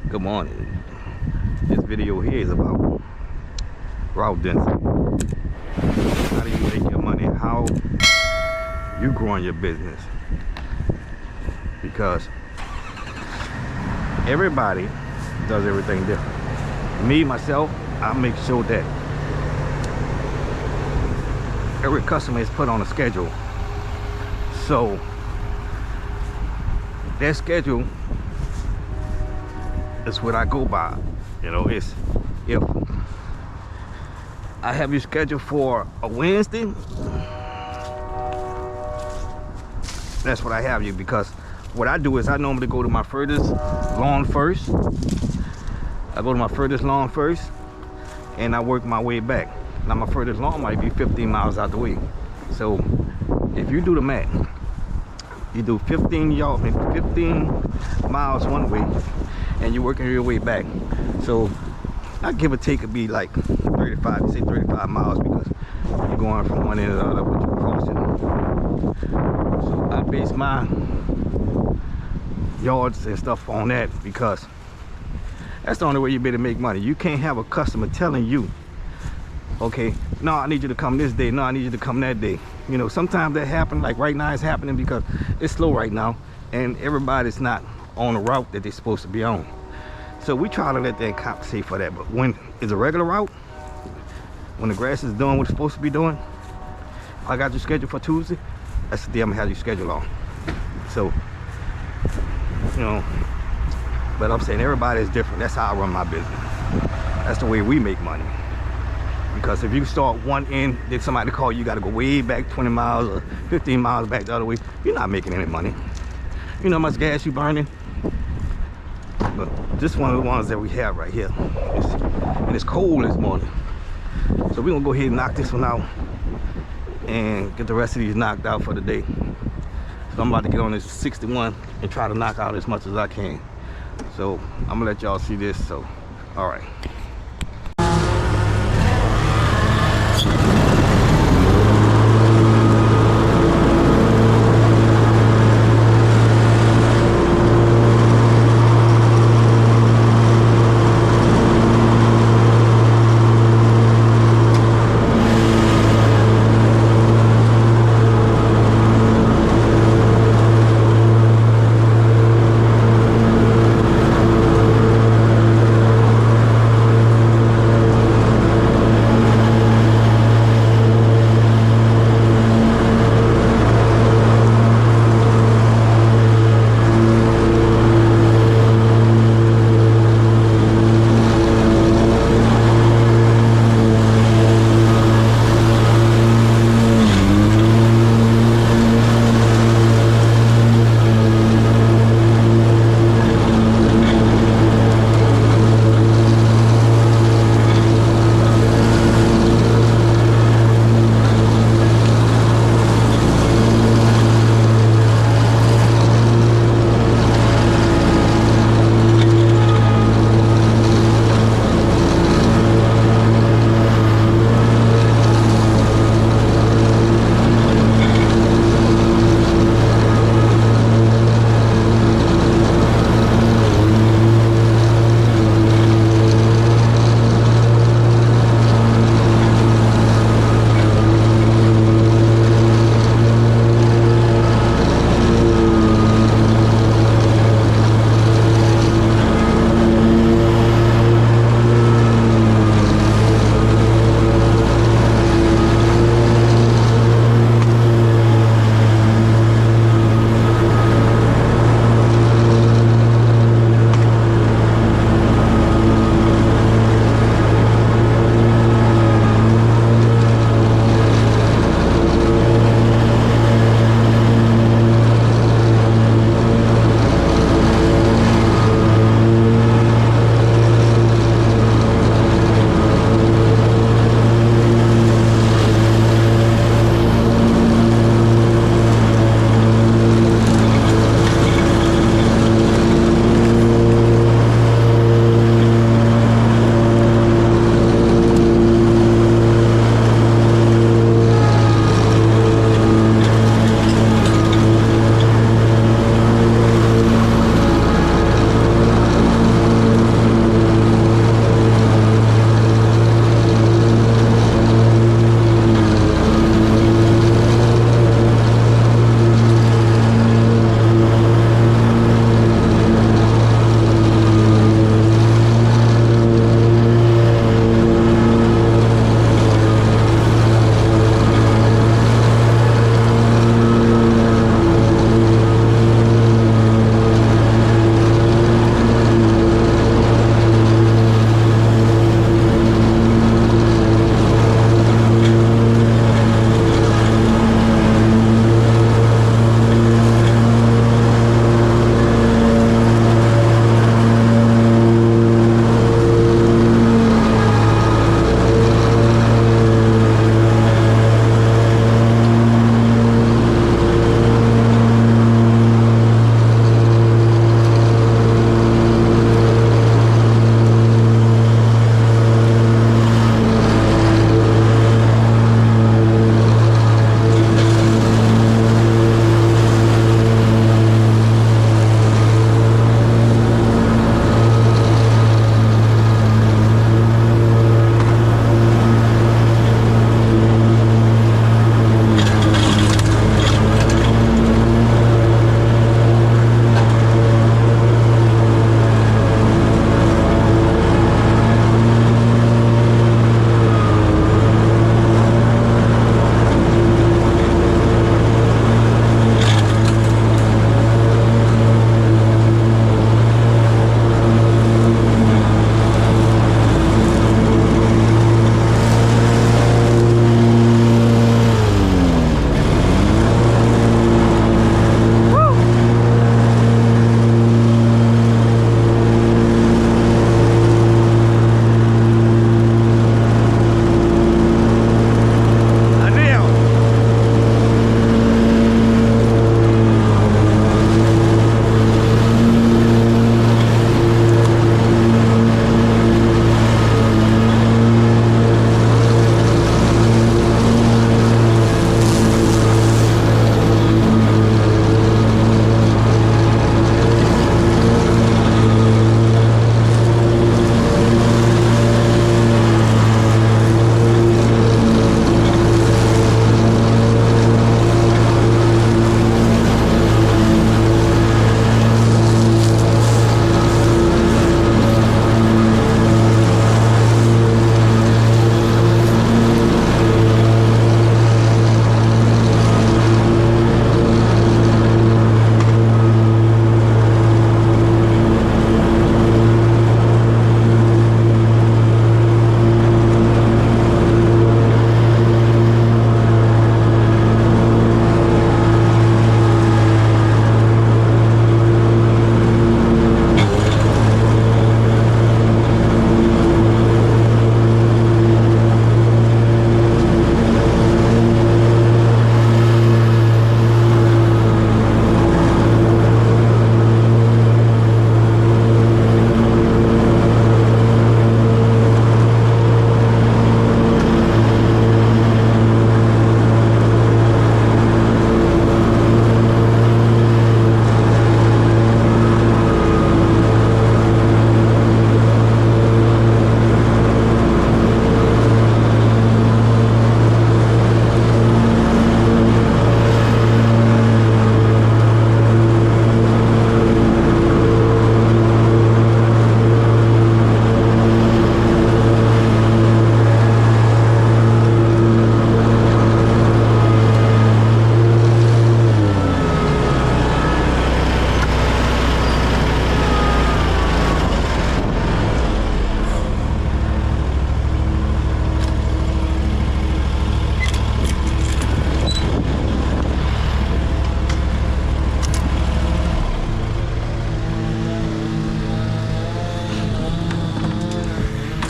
Good morning. This video here is about route density. How do you make your money? How you growing your business? Because everybody does everything different. Me, myself, I make sure that every customer is put on a schedule. So that schedule is what I go by. You know, it's if I have you scheduled for a Wednesday, that's what I have you, because what I do is I normally go to my furthest lawn first. I go to my furthest lawn first and I work my way back. Now my furthest lawn might be 15 miles out the way. So if you do the math, you do 15 miles one way and you're working your way back. So I give or take, it be like 35, say 35 miles, because you're going from one end to the other, but you're crossing. So I base my yards and stuff on that, because that's the only way you better make money. You can't have a customer telling you, okay, no, I need you to come this day, no, I need you to come that day. You know, sometimes that happens, like right now it's happening because it's slow right now and everybody's not on the route that they're supposed to be on. So we try to let that compensate for that. But when it's a regular route, when the grass is doing what it's supposed to be doing, I got you scheduled for Tuesday, that's the day I'm gonna have you scheduled on. So, you know, but I'm saying everybody is different. That's how I run my business. That's the way we make money. Because if you start one end, then somebody call you, got to go way back 20 miles or 15 miles back the other way, you're not making any money. You know how much gas you burning? But this one of the ones that we have right here. And it's cold this morning. So we're gonna go ahead and knock this one out and get the rest of these knocked out for the day. So I'm about to get on this 61 and try to knock out as much as I can. So I'm gonna let y'all see this. So, all right.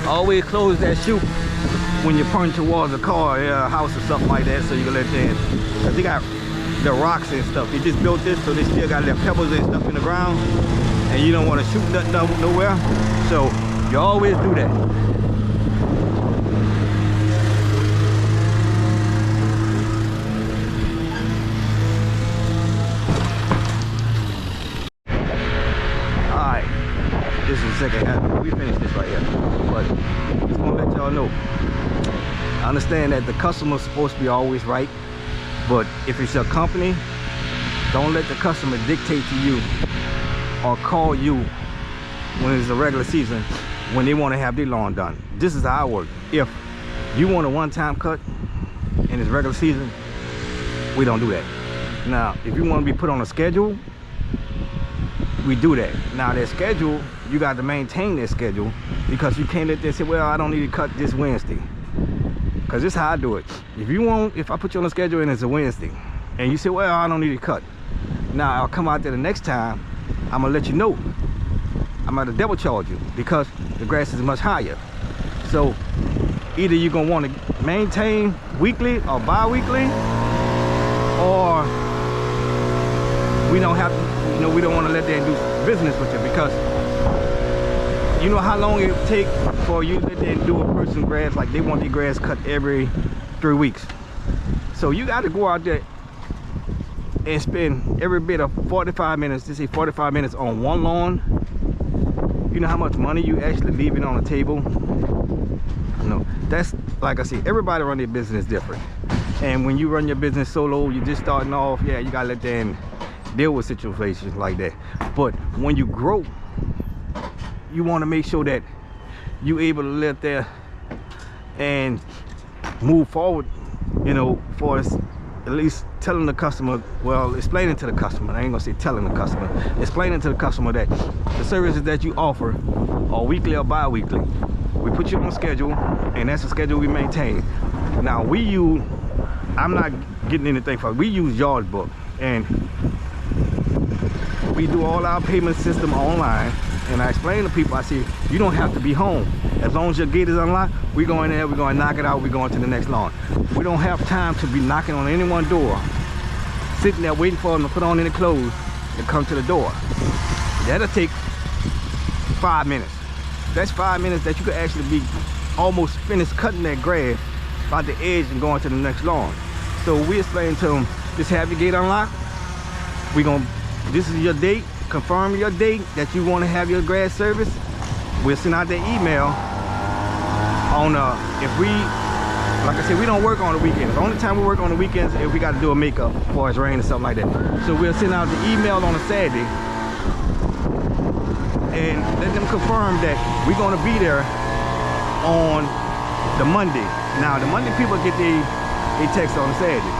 Always close that chute when you're pointing towards a car, a house or something like that, so you can let that in. Cause they got the rocks and stuff. They just built this, so they still got their pebbles and stuff in the ground, and you don't want to shoot nothing nowhere. So you always do that. This is the second half. We finished this right here, but just want to let y'all know. I understand that the customer's supposed to be always right, but if it's your company, don't let the customer dictate to you or call you when it's a regular season when they want to have their lawn done. This is how I work. If you want a one-time cut and it's regular season, we don't do that. Now, if you want to be put on a schedule, we do that. Now that schedule, you got to maintain that schedule, because you can't let them say, well, I don't need to cut this Wednesday. Because this is how I do it. If I put you on a schedule and it's a Wednesday, and you say, well, I don't need to cut. Now I'll come out there the next time, I'm gonna let you know. I'm gonna double charge you because the grass is much higher. So either you're gonna want to maintain weekly or bi-weekly, or we don't have to, we don't want to let them do business with you, because you know how long it take for you to let them do a person's grass. Like they want their grass cut every 3 weeks. So you got to go out there and spend every bit of 45 minutes, just say 45 minutes on one lawn. You know how much money you actually leaving on the table? That's, like I said, everybody run their business different. And when you run your business solo, you're just starting off, yeah, you gotta let them deal with situations like that. But when you grow, you want to make sure that you're able to let there and move forward, for us, at least telling the customer, well, explaining to the customer, I ain't gonna say telling the customer, explaining to the customer that the services that you offer are weekly or bi-weekly. We put you on a schedule, and that's the schedule we maintain. Now I'm not getting anything for it. We use Yard Book, and we do all our payment system online. And I explain to people, I say, you don't have to be home. As long as your gate is unlocked, we go in there, we're going to knock it out, we're going to the next lawn. We don't have time to be knocking on anyone's door, sitting there waiting for them to put on any clothes to come to the door. That'll take 5 minutes. That's 5 minutes that you could actually be almost finished cutting that grass by the edge and going to the next lawn. So we explain to them, just have your gate unlocked. This is your date. Confirm your date that you want to have your grass service. We'll send out the email on like I said, we don't work on the weekends. The only time we work on the weekends is if we got to do a makeup before it's rain or something like that. So we'll send out the email on a Saturday and let them confirm that we're going to be there on the Monday. Now the Monday people get their text on the Saturday,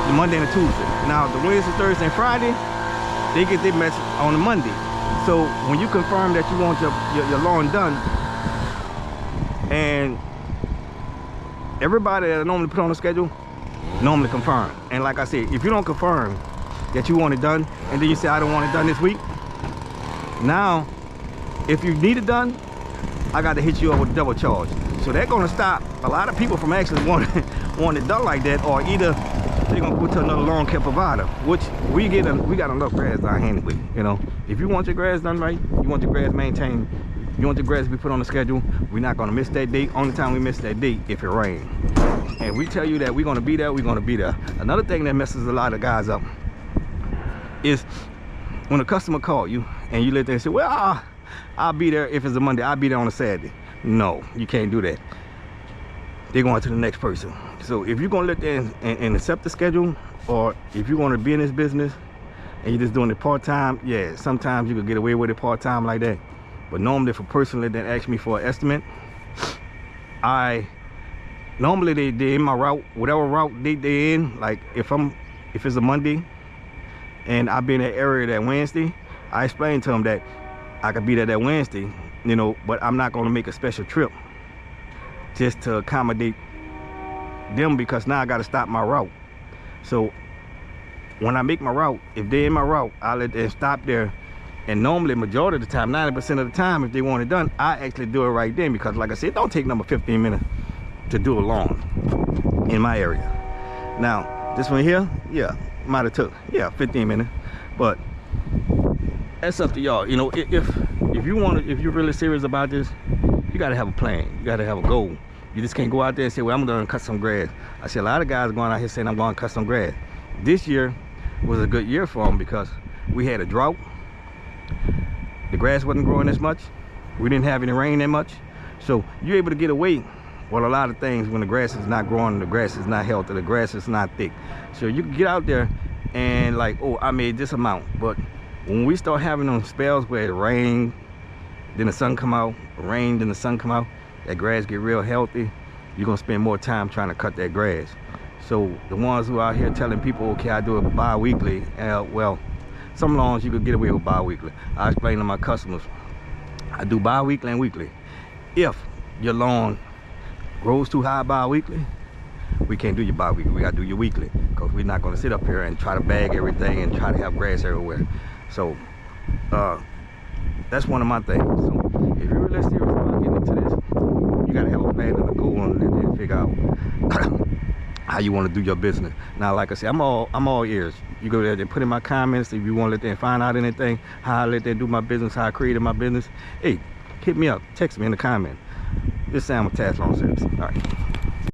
the Monday and the Tuesday. Now the Wednesday, Thursday, and Friday, they get their message on the Monday. So when you confirm that you want your lawn done, and everybody that I normally put on the schedule normally confirm. And like I said, if you don't confirm that you want it done, and then you say I don't want it done this week, now if you need it done, I got to hit you up with a double charge. So they're going to stop a lot of people from actually wanting it done like that, or either they're gonna go to another lawn care provider, which we got enough grass down here anyway. If you want your grass done right, you want your grass maintained, you want your grass to be put on the schedule, we're not gonna miss that date. Only time we miss that date if it rains. And we tell you that we're gonna be there, we're gonna be there. Another thing that messes a lot of guys up is when a customer call you and you let them say, well, I'll be there if it's a Monday, I'll be there on a Saturday. No, you can't do that. They're going to the next person. So if you're gonna let them and accept the schedule, or if you want to be in this business and you're just doing it part-time, yeah, sometimes you could get away with it part-time like that. But normally if a person let them ask me for an estimate, normally they in my route, whatever route they in. Like if it's a Monday and I be in that area that Wednesday, I explain to them that I could be there that Wednesday, but I'm not gonna make a special trip just to accommodate them, because now I got to stop my route. So when I make my route, if they're in my route, I let them stop there And normally, majority of the time, 90% of the time, if they want it done, I actually do it right then, because like I said, it don't take number 15 minutes to do a lawn in my area. Now, this one here, yeah, might have took, yeah, 15 minutes, but that's up to y'all. You know, if you want to, if you're really serious about this, you got to have a plan. You got to have a goal. You just can't go out there and say, well, I'm going to cut some grass. I see a lot of guys going out here saying, I'm going to cut some grass. This year was a good year for them because we had a drought. The grass wasn't growing as much. We didn't have any rain that much. So you're able to get away with a lot of things when the grass is not growing, the grass is not healthy, the grass is not thick. So you can get out there and like, oh, I made this amount. But when we start having those spells where it rain, then the sun come out, rain, then the sun come out, that grass get real healthy, you're gonna spend more time trying to cut that grass. So the ones who are out here telling people, okay, I do it bi-weekly, well, some lawns you could get away with bi-weekly. I explain to my customers, I do bi-weekly and weekly. If your lawn grows too high bi-weekly, we can't do your bi-weekly, we gotta do your weekly, because we're not gonna sit up here and try to bag everything and try to have grass everywhere. So that's one of my things. So if you're really serious about getting into this, you gotta have a plan and a goal and then figure out how you want to do your business. Now, like I said, I'm all ears. You go there and put in my comments if you want to let them find out anything, how I let them do my business, how I created my business. Hey, hit me up, text me in the comment. This is Sam with Task Lawn Service. All right.